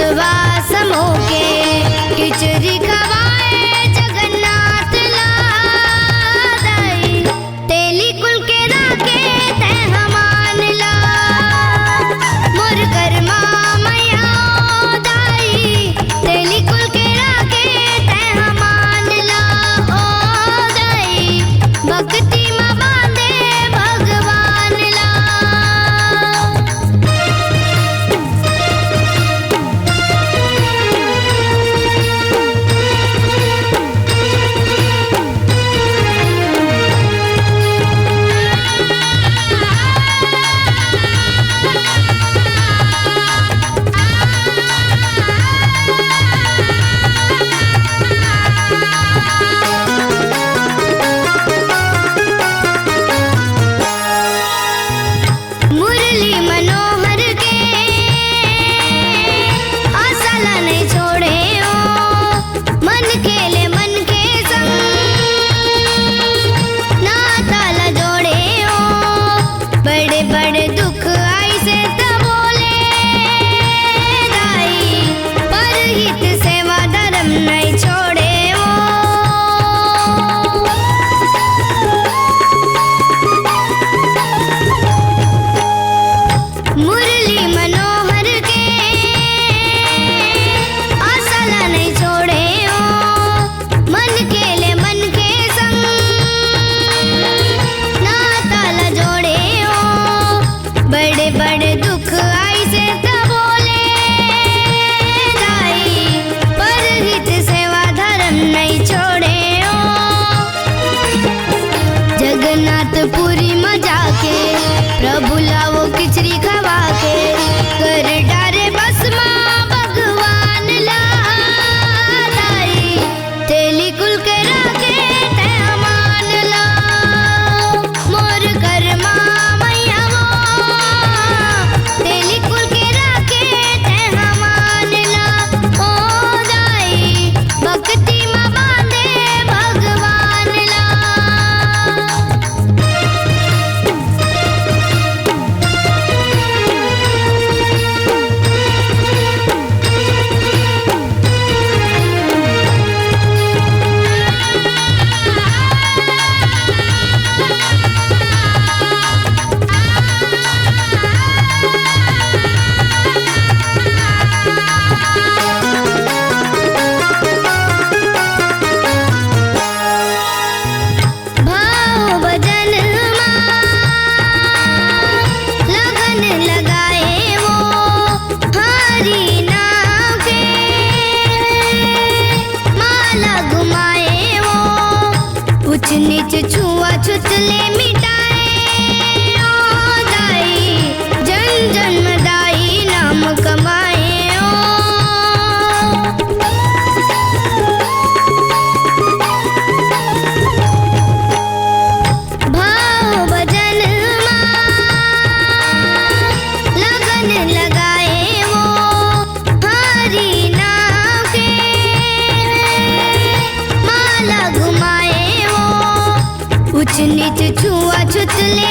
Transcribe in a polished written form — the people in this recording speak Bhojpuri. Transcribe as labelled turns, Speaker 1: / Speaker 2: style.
Speaker 1: भगवा समो के खिचड़ी खवाए जगन्नाथ लाई तेली कुल के राके ते हमान ला मोर कर्मा मैया दाई तेली कुल के राके ते हमान ला ओ दाई भक्ति में बांधे भगवान ला। मुरली मनोहर के आसाला नहीं छोड़े ओ मन खेले मन के संग नाताला जोड़े ओ बड़े बड़े दुख आई से बोले दाई पर हित सेवा धर्म नहीं छोड़े ओ मुरली मनोहर के आसाला नहीं छोड़े ओ मन खेले मन के संग नाताला जोड़े ओ बड़े बड़े दुख आई से बोले दाई पर हित सेवा धर्म नहीं छोड़े ओ जगन्नाथपुरी में जाके प्रभु लावो खिचड़ी खवा के कर डारे बस माँ भगवान ला दाई तेली कुल के राके ते अमान ला मोर कर्मा मैया वो तेली कुल के राके ते अमान ला ओ दाई भक्ति में बांधे भगवान ला। भाव भजन माँ लगन लगाए वो हरि नाम के माला घुमाए वो ऊंच नीच छुआछूत ले मिटाए ओ दाई जन जन्म दाई नाम कमाए ओ भाव भजन माँ लगन लगाए वो हरि नाम के माला घुमाए वो ऊंच नीच छुआछूत ले